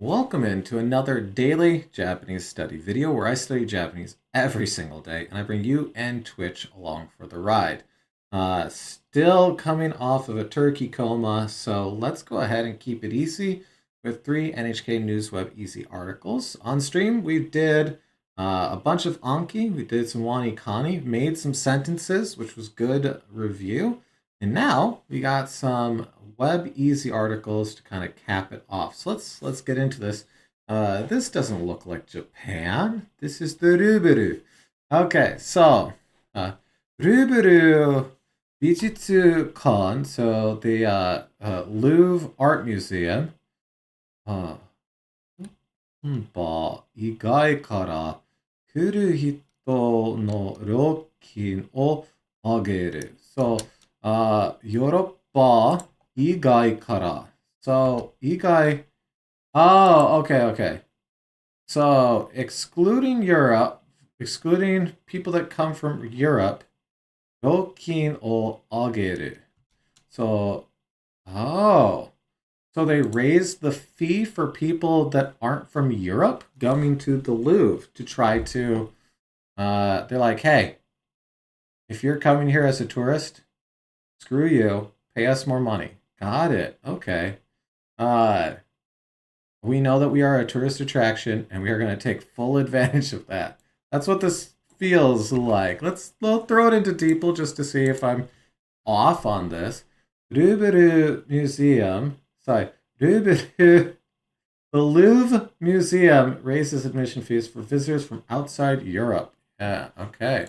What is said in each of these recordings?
Welcome into another daily Japanese study video where I study Japanese every single day and I bring you and Twitch along for the ride. Still coming off of a turkey coma, so let's go ahead and keep it easy with 3 NHK Web Easy articles. On stream, we did a bunch of Anki, we did some Wani Kani, made some sentences, which was good review. And now we got some Web Easy articles to kind of cap it off. So let's get into this. This doesn't look like Japan. This is the Ruburu. Okay, so Ruburu Bijitsu Kon, so the Louvre Art Museum. 意外から来る人の料金を上げる。So, Europa 以外から。So, 以外. Oh, okay. So, excluding Europe, excluding people that come from Europe, 料金を上げる. So, oh. So they raised the fee for people that aren't from Europe coming to the Louvre to try to, they're like, hey, if you're coming here as a tourist, screw you, pay us more money. Got it. Okay. We know that we are a tourist attraction and we are going to take full advantage of that. That's what this feels like. We'll throw it into DeepL just to see if I'm off on this. Ruburu Museum. Sorry, the Louvre Museum raises admission fees for visitors from outside Europe. Yeah, okay.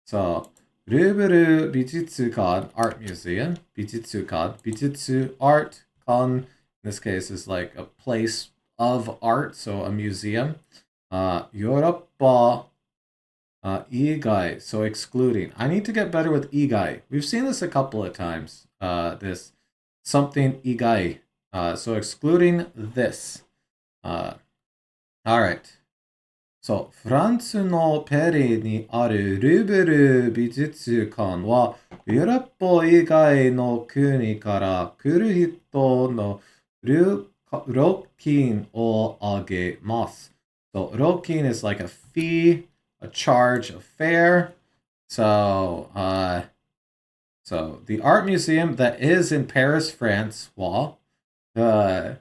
So, Ruburu Bijitsukan Art Museum. Bijitsu Art Kon, in this case, is like a place of art, so a museum. Europa Igai, so excluding. I need to get better with Igai. We've seen this a couple of times. This something Igai. So excluding this. All right. So, フランスのペリにあるルーブル美術館は、ヨーロッパ以外の国から来る人の料金を上げます。So, 料金 is like a fee, a charge, a fare. So, the art museum that is in Paris, France, well, the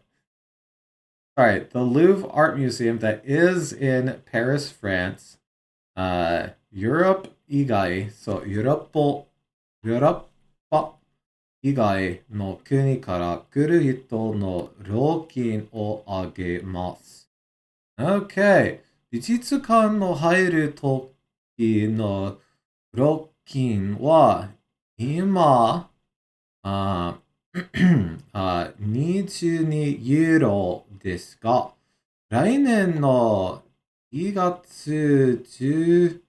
Louvre Art Museum that is in Paris, France, Europe 以外, so ヨーロッパ以外の国から来る人の料金を上げます。Okay. 美術館の入る時の料金は今、22ユーロですが、来年の2月14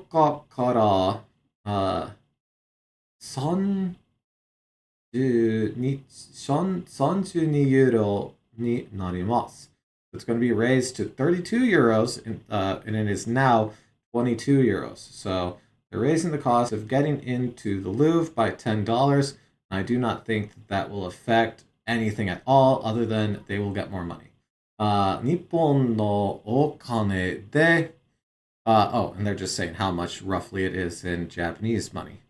日から32ユーロになります。It's going to be raised to 32 euros, and it is now 22 euros. So, they're raising the cost of getting into the Louvre by $10. I do not think that will affect anything at all other than they will get more money. 日本のお金で and they're just saying how much roughly it is in Japanese money.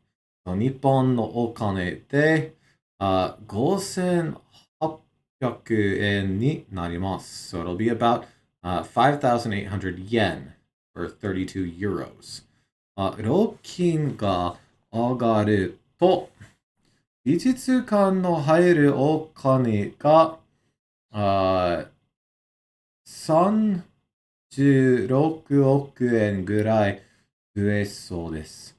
So, 日本のお金で5800円になります。So it'll be about 5,800 yen or 32 euros. 料金が上がると、美術館の入るお金が36億円ぐらい増えそうです。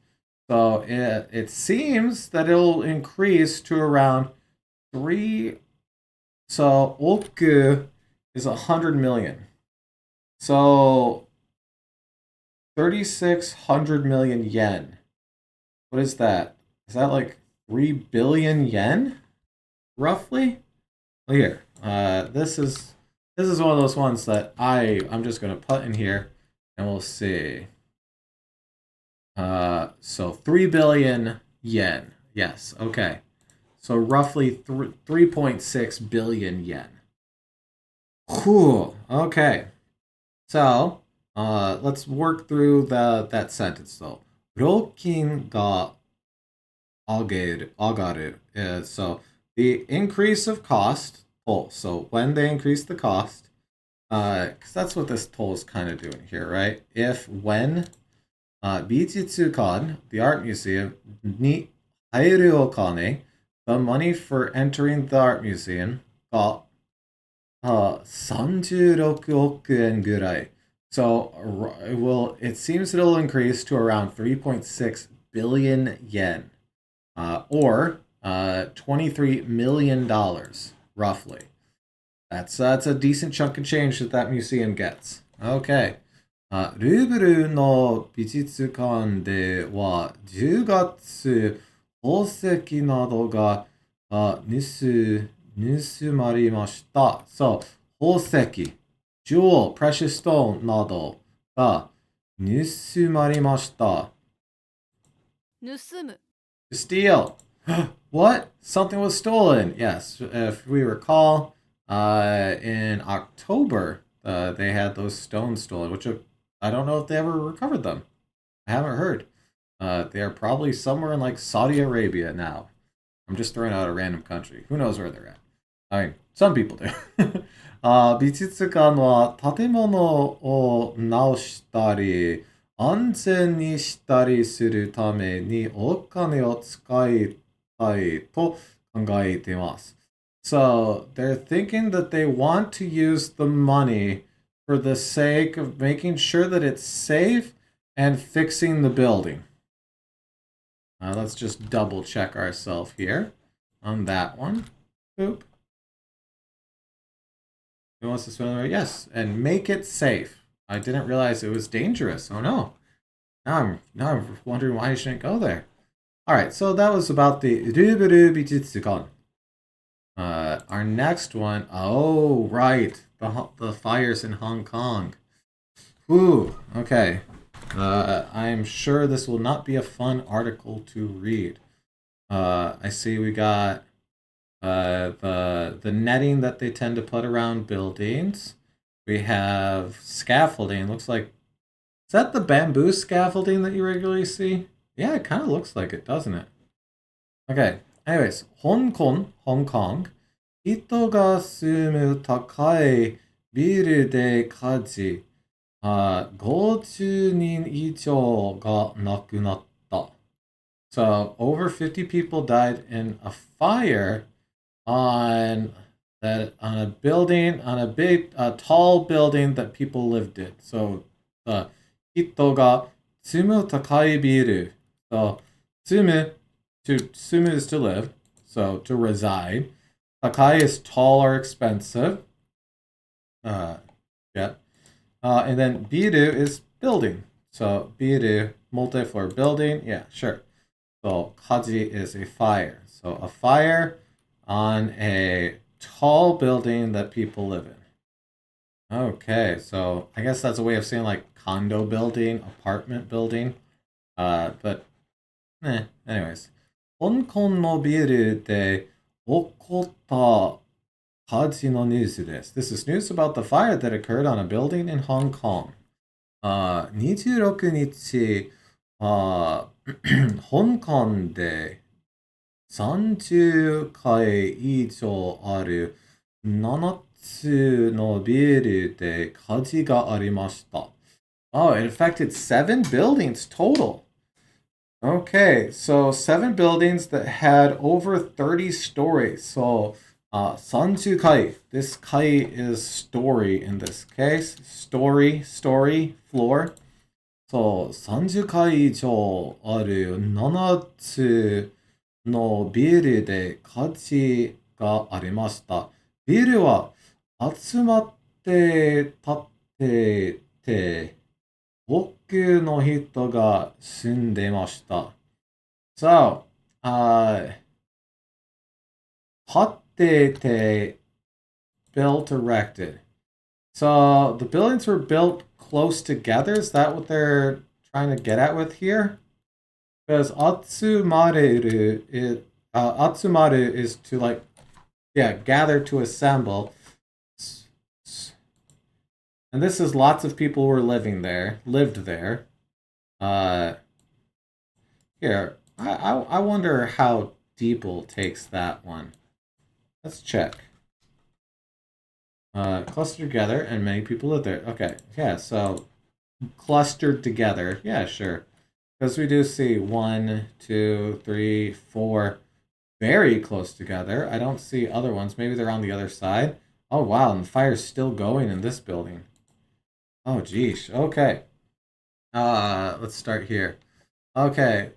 So it seems that it'll increase to around 3. So oku is 100 million. So 3,600 million yen. What is that? Is that like 3 billion yen? Roughly? Well, here. This is one of those ones that I'm just gonna put in here and we'll see. So 3 billion yen. Yes, okay. So roughly 3.6 billion yen. Cool. Okay. So let's work through that sentence though. 料金が上がる. So the increase of cost, toll. So when they increase the cost, because that's what this toll is kind of doing here, right? When 美術館, the art museum, に入るお金, the money for entering the art museum が36億円ぐらい. So it seems it'll increase to around 3.6 billion yen, or $23 million, roughly. That's a decent chunk of change that museum gets. Okay. ルーブルの美術館では10月宝石などが盗まれました。So, 宝石 jewel, precious stone などが盗まれました。盗む To steal. What? Something was stolen. Yes, if we recall, in October, they had those stones stolen, which I don't know if they ever recovered them. I haven't heard. They are probably somewhere in like Saudi Arabia now. I'm just throwing out a random country. Who knows where they're at? I mean, some people do. 美術館は建物を直したり、安全にしたりするためにお金を使いたいと考えています。So they're thinking that they want to use the money for the sake of making sure that it's safe and fixing the building. Let's just double check ourselves here on that one. Boop. Who wants to swim? Yes, and make it safe. I didn't realize it was dangerous. Oh no. Now I'm wondering why I shouldn't go there. Alright, so that was about the Ruburu Bijutsukan. Our next one, oh right, the fires in Hong Kong. Ooh, okay. I'm sure this will not be a fun article to read. I see we got the netting that they tend to put around buildings. We have scaffolding. Looks like, is that the bamboo scaffolding that you regularly see? Yeah, it kind of looks like it, doesn't it? Okay. Anyways, Hong Kong. 人が住む高いビルで火事。50人以上が亡くなった。So over 50 people died in a fire on a building, on a tall building that people lived in. So 人が住む高いビル. So 住む is to live, so to reside. Takai is tall or expensive. Yeah. And then biru is building. So biru, multi-floor building. Yeah, sure. So kaji is a fire. So a fire on a tall building that people live in. Okay, so I guess that's a way of saying like condo building, apartment building. But anyways. 香港のビルで起こった火事のニュースです。This is news about the fire that occurred on a building in Hong Kong. 26日、香港で30階以上ある7つのビルで火事がありました。Oh, it affected 7 buildings total. Okay, so 7 buildings that had over 30 stories. So, 30 kai. This kai is story in this case. Story, floor. So, 30 階以上ある7つのビルで火事がありました。ビルは集まって建ってて、多くの人が住んでました。So, 建ってて built, erected. So the buildings were built close together. Is that what they're trying to get at with here? Because atsumareru, Atsumaru is to like, yeah, gather to assemble. And this is lots of people were lived there. Uh, Here, I wonder how Deeple takes that one. Let's check. Clustered together, and many people live there. Okay, yeah, so clustered together. Yeah, sure. Because we do see 1, 2, 3, 4 very close together. I don't see other ones. Maybe they're on the other side. Oh, wow, and the fire's still going in this building. Oh, geez. Okay. Let's start here. Okay.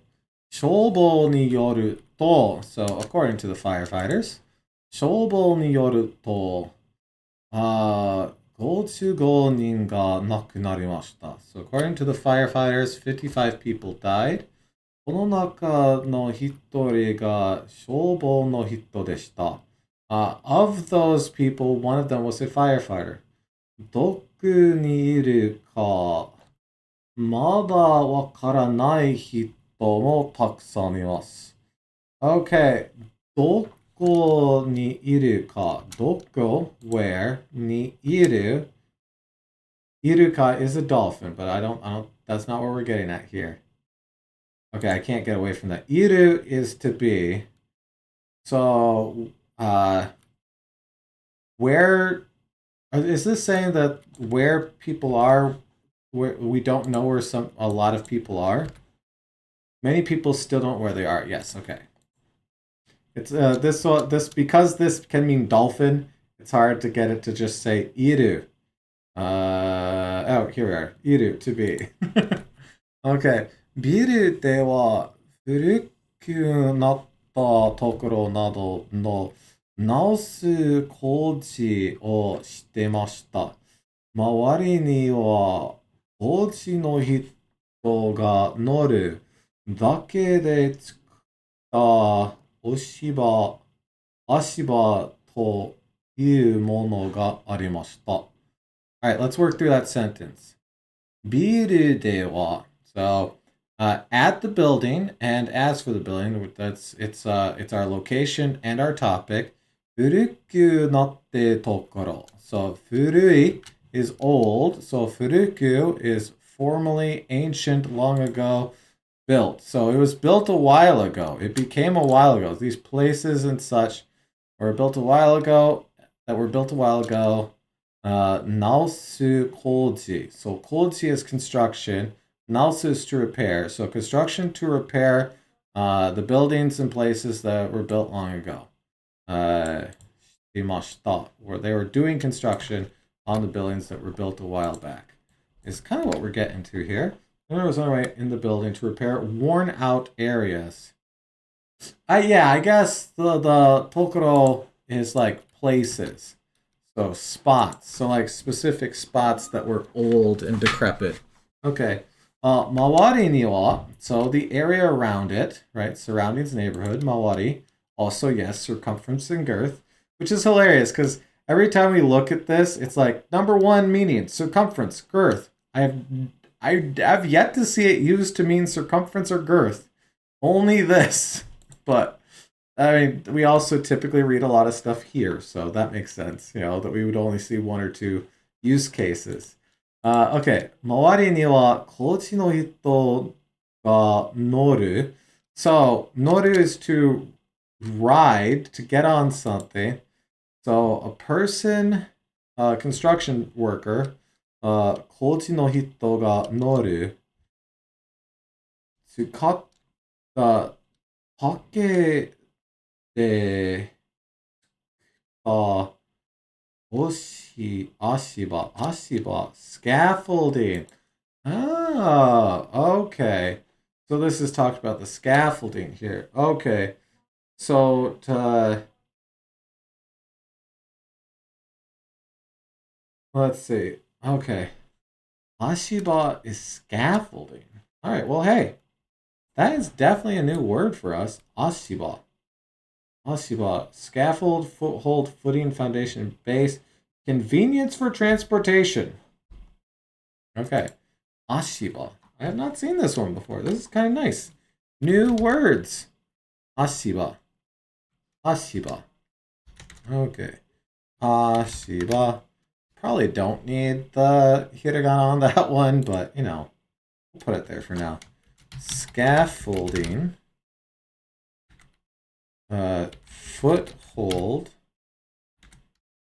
消防によると, so according to the firefighters, 消防によると, 55人が亡くなりました. So according to the firefighters, 55 people died. この中の一人が消防の人でした. Of those people, one of them was a firefighter. どこにいるかまだわからない人もたくさんいます。Okay, どこにいるか。どこ where にいる Iruka is a dolphin, but I don't, that's not what we're getting at here. Okay, I can't get away from that. Iru is to be. So, where, is this saying that where people are, where we don't know where a lot of people are? Many people still don't know where they are. Yes, okay. It's this because this can mean dolphin, it's hard to get it to just say iru. Oh, here we are. Iru to be. Okay. ビルでは古くなったところなどの直す工事をしてました。周りには工事の人が乗るだけで作った足場というものがありました。Alright, let's work through that sentence. ビルでは, so at the building and as for the building, it's our location and our topic. 古くなってところ. So 古い is old, so 古く is formerly, ancient, long ago, built. So it was built a while ago. It became a while ago. These places and such were built a while ago. Naosu koji. So koji is construction. Naosu is to repair. So construction to repair the buildings and places that were built long ago. Shimashita, where they were doing construction on the buildings that were built a while back. Is kind of what we're getting to here. There was on way in the building to repair worn out areas. Yeah, I guess the tokoro is like places. So spots. So like specific spots that were old and decrepit. Okay. Mawari ni wa, so the area around it, right? Surroundings, neighborhood, mawari. Also, yes, circumference and girth, which is hilarious because every time we look at this, it's like number one meaning circumference, girth. I have yet to see it used to mean circumference or girth. Only this. But I mean, we also typically read a lot of stuff here, so that makes sense, that we would only see one or two use cases. Okay. 周りにはコーチの人が乗る. So, 乗る is to ride, to get on something. So, a person, construction worker, コーチの人が乗る. 使った竹で、足場, scaffolding. Ah, okay. So this is talked about the scaffolding here. Okay. So let's see. Okay. Ashiba is scaffolding. All right. Well, hey, that is definitely a new word for us. Ashiba. Ashiba. Scaffold, foothold, footing, foundation, base. Convenience for transportation. Okay. Ashiba. I have not seen this one before. This is kind of nice. New words. Ashiba. Ashiba. Okay. Ashiba. Probably don't need the hiragana on that one, but, you know, we'll put it there for now. Scaffolding. Foothold.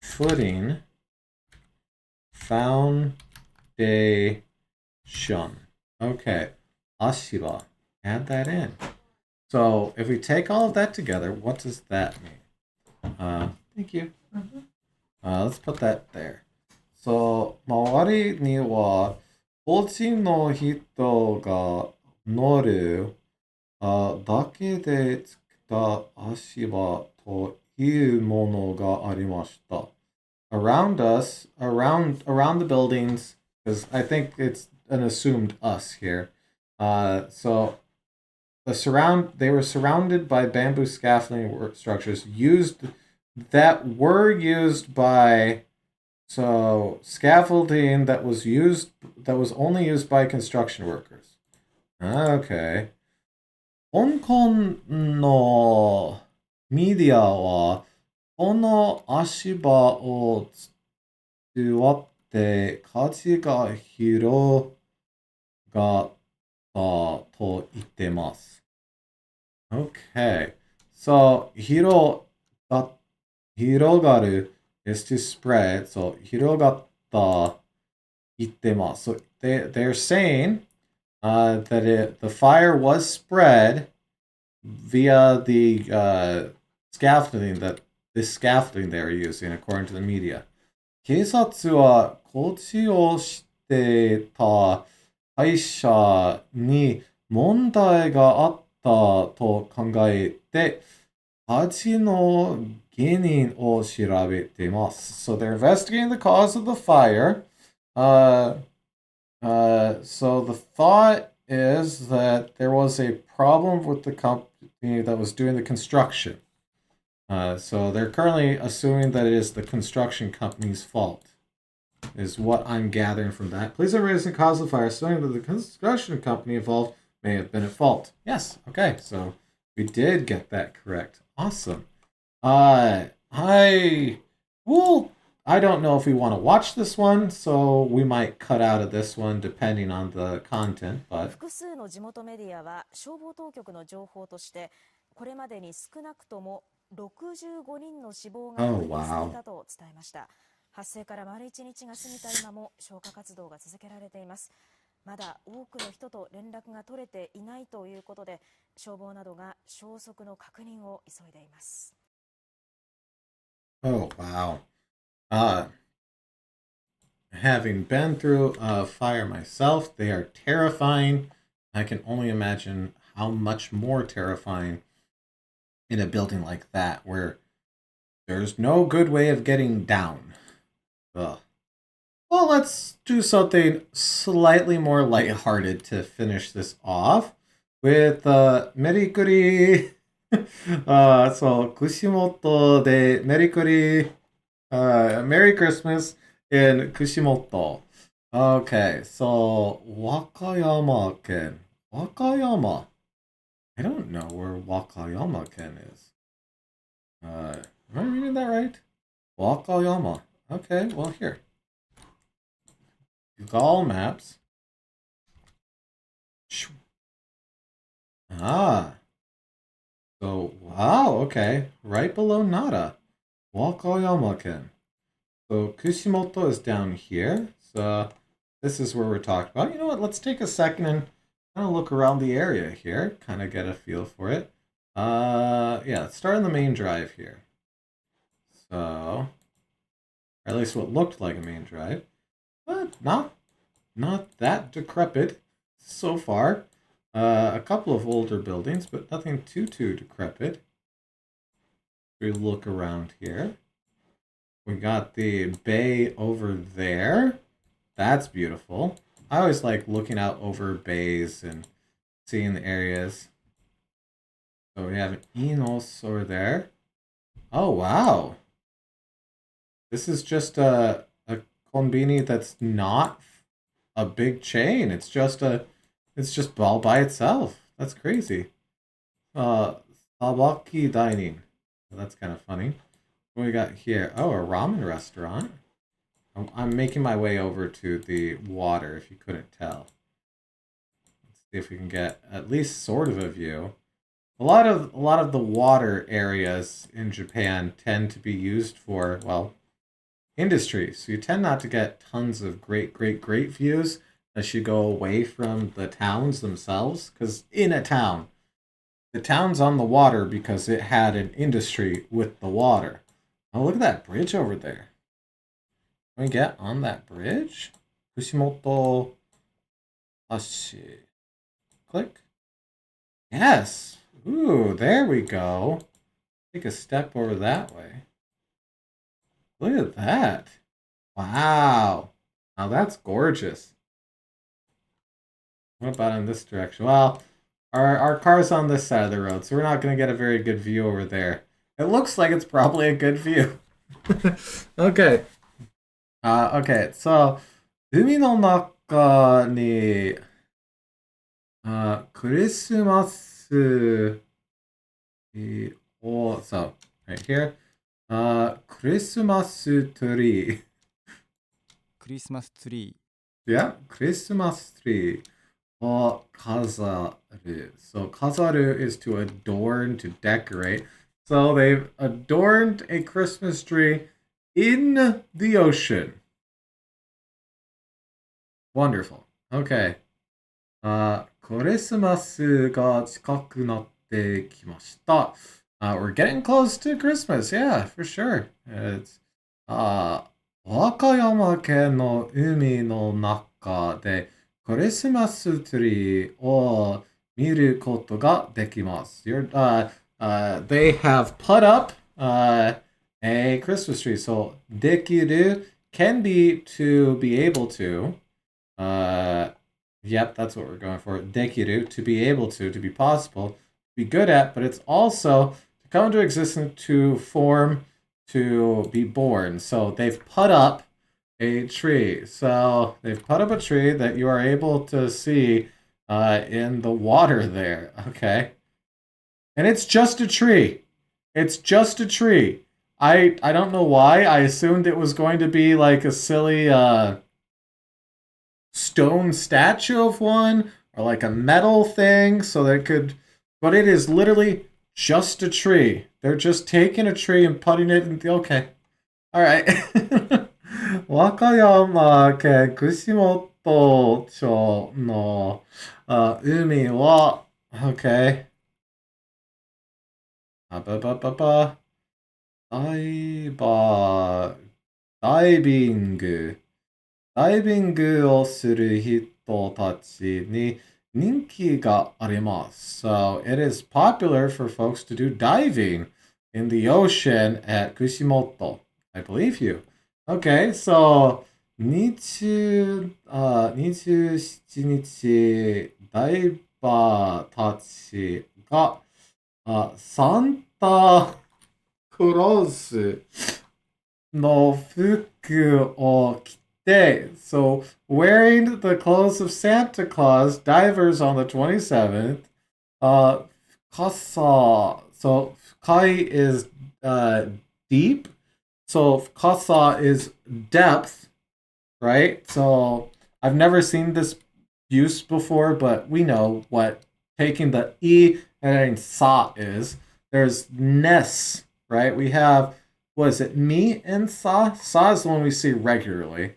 Footing. Foundation. Okay. Ashiba. Add that in. So if we take all of that together, what does that mean? Thank you. Let's put that there. So, 周りには、個人の人が乗るだけで作った足場というものがありました。Around us, around the buildings, because I think it's an assumed us here. So they were surrounded by bamboo scaffolding structures that were used by scaffolding that was only used by construction workers. Okay. 香港のメディアはこの足場を使って価値が広がったと言ってます。Okay. So, 広がる is to spread. So, 広がった言ってます。So, they're saying that the fire was spread via the scaffolding they were using, according to the media. 警察は工事をしていた会社に問題があったと考えて、火事の原因を調べています。So they're investigating the cause of the fire. So the thought is that there was a problem with the company that was doing the construction. So they're currently assuming that it is the construction company's fault, is what I'm gathering from that. Police are raising the cause of the fire, assuming that the construction company involved may have been at fault. Yes, okay, so we did get that correct. Awesome. I don't know if we want to watch this one, so we might cut out of this one depending on the content, but 複数の地元メディアは消防当局の情報としてこれまでに少なくとも65人の死亡が確認されたと伝えました。発生から丸1日が過ぎた今も消火活動が続けられています。まだ多くの人と連絡が取れていないということで、消防などが消息の確認を急いでいます。Oh, wow. Having been through a fire myself, they are terrifying. I can only imagine how much more terrifying in a building like that, where there's no good way of getting down. Ugh. Well, let's do something slightly more lighthearted to finish this off with Merikuri. So, Kushimoto de Merikuri. Merry Christmas in Kushimoto. Okay, so Wakayama-ken. Wakayama. I don't know where Wakayama-ken is. Am I reading that right? Wakayama. Okay, well, here. Google Maps. Ah. So, wow, okay. Right below Nara. Wakayama-ken. So, Kushimoto is down here. So, this is where we're talking about. You know what? Let's take a second and kind of look around the area here. Kind of get a feel for it. Yeah, let's start on the main drive here. So, or at least what looked like a main drive. But not that decrepit so far. A couple of older buildings, but nothing too decrepit. We look around here. We got the bay over there. That's beautiful. I always like looking out over bays and seeing the areas. So we have an Enos over there. Oh, wow. This is just a konbini that's not a big chain. It's just all by itself. That's crazy. Sabaki dining. That's kind of funny. What we got here? Oh, a ramen restaurant. I'm making my way over to the water, if you couldn't tell. Let's see if we can get at least sort of a view. A lot of the water areas in Japan tend to be used for, well, industry. So you tend not to get tons of great views as you go away from the towns themselves. Because in a town, the town's on the water because it had an industry with the water. Oh, look at that bridge over there. Can we get on that bridge? Kushimoto Hashi. Click. Yes. Ooh, there we go. Take a step over that way. Look at that. Wow. Now that's gorgeous. What about in this direction? Well, our car's on this side of the road, so we're not going to get a very good view over there. It looks like it's probably a good view. Okay. Okay, so, 海の中に、クリスマス、so, right here, Christmas tree. Christmas tree. Yeah, Christmas tree. Or kazaru. So kazaru is to adorn, to decorate. So they've adorned a Christmas tree in the ocean. Wonderful. Okay. クリスマスが近くなってきました。We're getting close to Christmas. Yeah, for sure. It's 和歌山県の海の中でクリスマスツリーを見ることができます。They have put up a Christmas tree. So できる can be to be able to. Yep, that's what we're going for. Dekiru, to be able to be possible, to be good at, but it's also to come into existence, to form, to be born. So they've put up a tree. So they've put up a tree that you are able to see in the water there. Okay. And it's just a tree. It's just a tree. I don't know why. I assumed it was going to be like a silly stone statue of one or like a metal thing so that it could, but it is literally just a tree. They're just taking a tree and putting it in the, okay. All right. 和歌山県串本町の海は okay. ダイビングをする人たちに人気があります。So it is popular for folks to do diving in the ocean at Kushimoto. I believe you. Okay, so 27日、ダイバーたちがサンタクロースの服を着て、so wearing the clothes of Santa Claus, divers on the 27th, kasa, so kai is deep, so kasa is depth, right? So I've never seen this use before, but we know what taking the e and adding sa is. There's ness, right? We have, what is it, mi and sa? Sa is the one we see regularly.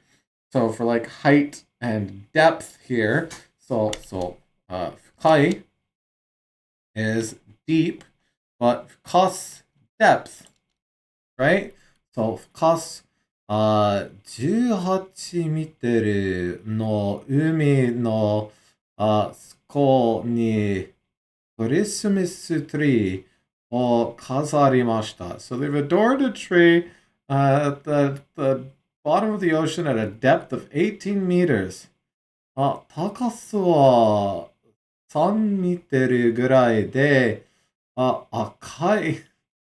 So for like height and depth here, so kai is deep, but kas depth, right? So kas 18ミートルの海の底にクリスマスツリーを飾りました。So they've adorned a tree at the bottom of the ocean at a depth of 18 meters. 高さは3ミートルぐらいで、赤い。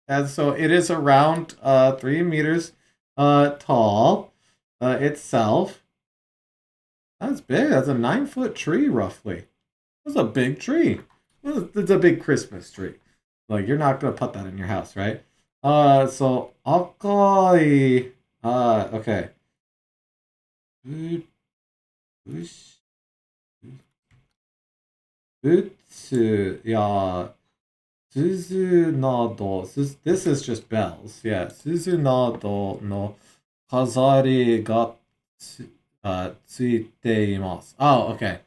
And so it is around 3 meters tall itself. That's big. That's a 9-foot tree, roughly. That's a big tree. It's a big Christmas tree. Like, you're not going to put that in your house, right? So, akai. Okay. Bush. Butsu. Yeah. Suzu nado. This is just bells. Yeah. Suzu nado no kazari ga tsuite imasu. Oh, okay.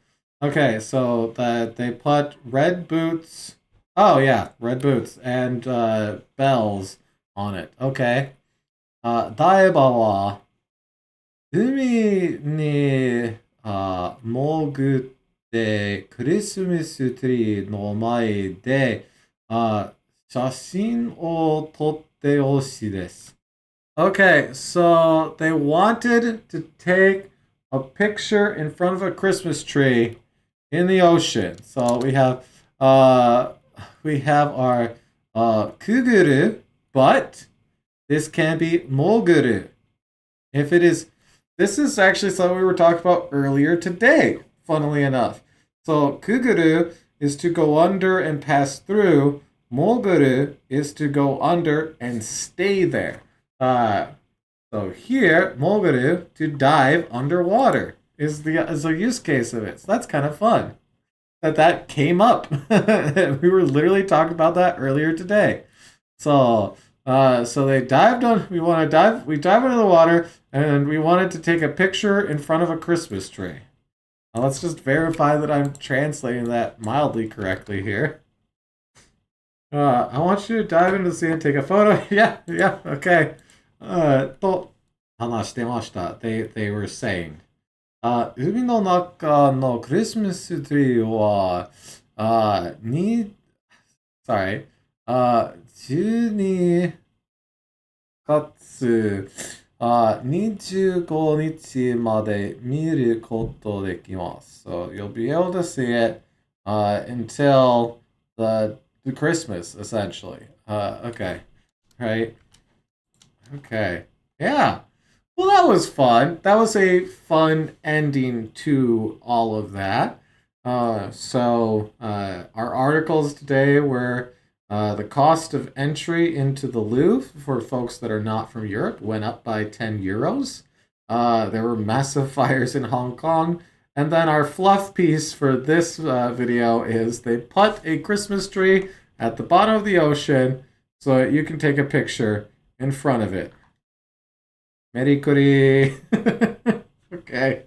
Okay, so that they put red boots. Oh yeah, red boots and bells on it. Okay. Daiba wa umi ni mogutte Christmas tree no mae de 写真を撮ってほしいです. Okay, so they wanted to take a picture in front of a Christmas tree in the ocean. So we have our kuguru, but this can be moguru. If it is, this is actually something we were talking about earlier today, funnily enough. So kuguru is to go under and pass through. Moguru is to go under and stay there. So here, moguru, to dive underwater, is a use case of it. So that's kind of fun that came up. We were literally talking about that earlier today. So they dived on. We dive into the water, and we wanted to take a picture in front of a Christmas tree. Now let's just verify that I'm translating that mildly correctly here. I want you to dive into the sea and take a photo. Yeah, okay. と話してました. They were saying. 海の中のクリスマスツリーは、sorry, 12月25日まで見ることできます. So you'll be able to see it until the Christmas, essentially. Okay. Right. Okay. Yeah. Well, that was fun. That was a fun ending to all of that. Our articles today were the cost of entry into the Louvre for folks that are not from Europe went up by 10 euros. There were massive fires in Hong Kong. And then our fluff piece for this video is they put a Christmas tree at the bottom of the ocean so that you can take a picture in front of it. Merikuri. Okay.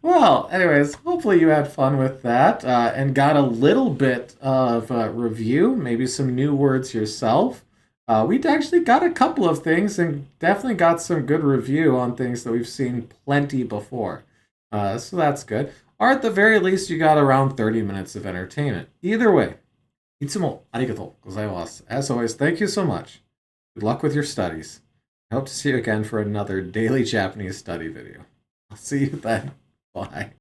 Well, anyways, hopefully you had fun with that and got a little bit of review, maybe some new words yourself. We actually got a couple of things and definitely got some good review on things that we've seen plenty before. So that's good. Or at the very least, you got around 30 minutes of entertainment. Either way, いつもありがとうございます. As always, thank you so much. Good luck with your studies. I hope to see you again for another daily Japanese study video. I'll see you then. Bye.